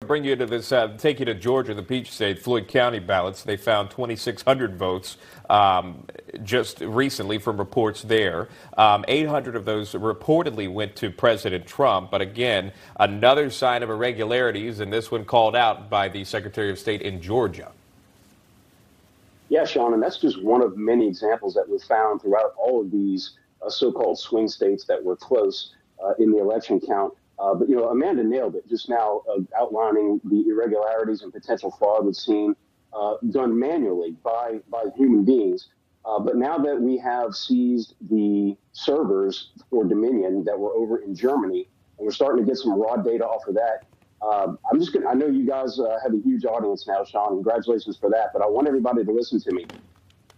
Bring you to this, take you to Georgia, the Peach State, Floyd County ballots. They found 2,600 votes just recently from reports there. 800 of those reportedly went to President Trump. But again, another sign of irregularities, and this one called out by the Secretary of State in Georgia. Yeah, Shaun, and that's just one of many examples that were found throughout all of these so-called swing states that were close in the election count. But, Amanda nailed it just now, outlining the irregularities and potential fraud we've seen done manually by human beings. But now that we have seized the servers for Dominion that were over in Germany, and we're starting to get some raw data off of that, I know you guys have a huge audience now, Shaun. Congratulations for that. But I want everybody to listen to me.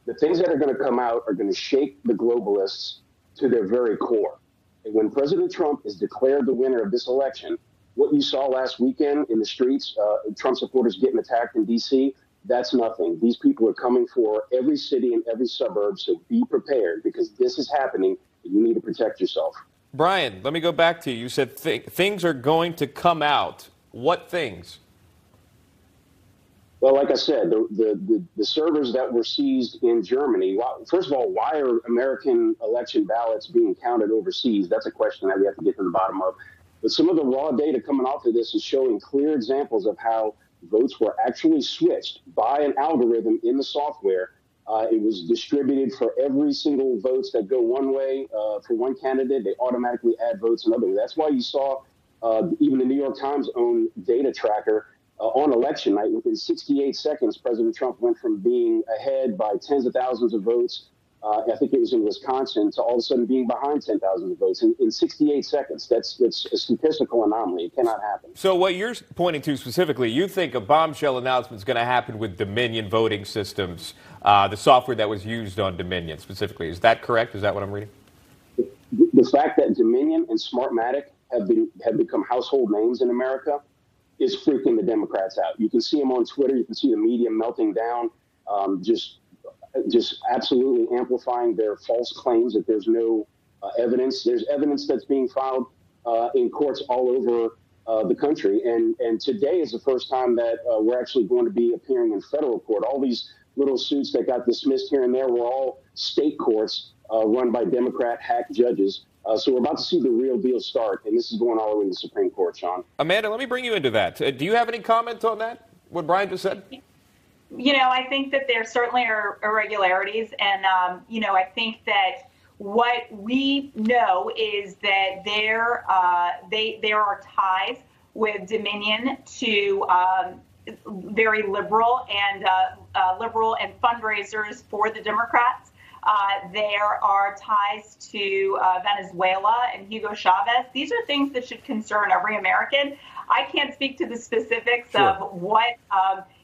The things that are going to come out are going to shake the globalists to their very core. And when President Trump is declared the winner of this election, what you saw last weekend in the streets, Trump supporters getting attacked in D.C., that's nothing. These people are coming for every city and every suburb, so be prepared because this is happening and you need to protect yourself. Brian, let me go back to you. You said things are going to come out. What things? Well, like I said, the servers that were seized in Germany, first of all, why are American election ballots being counted overseas? That's a question that we have to get to the bottom of. But some of the raw data coming off of this is showing clear examples of how votes were actually switched by an algorithm in the software. It was distributed for every single votes that go one way for one candidate. They automatically add votes another way. That's why you saw even the New York Times own data tracker on election night. Within 68 seconds, President Trump went from being ahead by tens of thousands of votes, I think it was in Wisconsin, to all of a sudden being behind 10,000 votes in 68 seconds. That's a statistical anomaly. It cannot happen. So what you're pointing to specifically, you think a bombshell announcement is going to happen with Dominion voting systems, the software that was used on Dominion specifically. Is that correct? Is that what I'm reading? The fact that Dominion and Smartmatic have become household names in America is freaking the Democrats out. You can see them on Twitter. You can see the media melting down, just absolutely amplifying their false claims that there's no evidence. There's evidence that's being filed in courts all over the country. And today is the first time that we're actually going to be appearing in federal court. All these little suits that got dismissed here and there were all state courts run by Democrat hack judges. So we're about to see the real deal start, and this is going all the way to the Supreme Court, Shaun. Amanda, let me bring you into that. Do you have any comment on that, what Brian just said? I think that there certainly are irregularities, and, I think that what we know is that there are ties with Dominion to very liberal and fundraisers for the Democrats. There are ties to Venezuela and Hugo Chavez. These are things that should concern every American. I can't speak to the specifics of what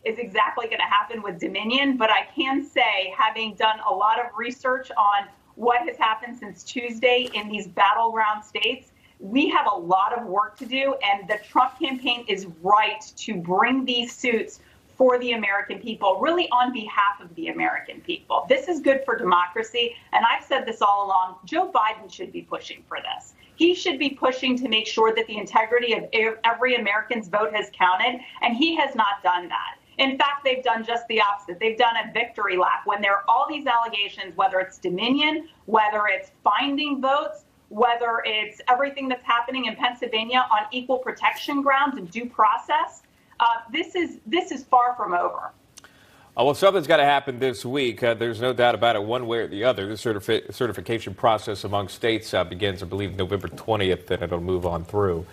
is exactly going to happen with Dominion, but I can say, having done a lot of research on what has happened since Tuesday in these battleground states, we have a lot of work to do, and the Trump campaign is right to bring these suits for the American people, really on behalf of the American people. This is good for democracy, and I've said this all along. Joe Biden should be pushing for this. He should be pushing to make sure that the integrity of every American's vote has counted, and he has not done that. In fact, they've done just the opposite. They've done a victory lap when there are all these allegations, whether it's Dominion, whether it's finding votes, whether it's everything that's happening in Pennsylvania on equal protection grounds and due process. This is far from over. Well, something's got to happen this week. There's no doubt about it, one way or the other. The certification process among states begins, I believe, November 20th, and it'll move on through.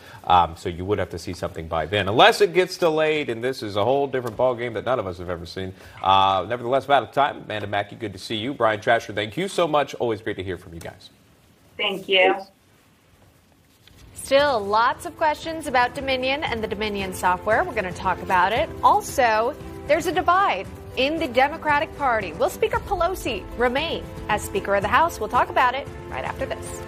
So you would have to see something by then, unless it gets delayed, and this is a whole different ballgame that none of us have ever seen. Nevertheless, we're out of time. Amanda Mackey, good to see you. Brian Trasher, thank you so much. Always great to hear from you guys. Thank you. Still lots of questions about Dominion and the Dominion software. We're going to talk about it. Also, there's a divide in the Democratic Party. Will Speaker Pelosi remain as Speaker of the House? We'll talk about it right after this.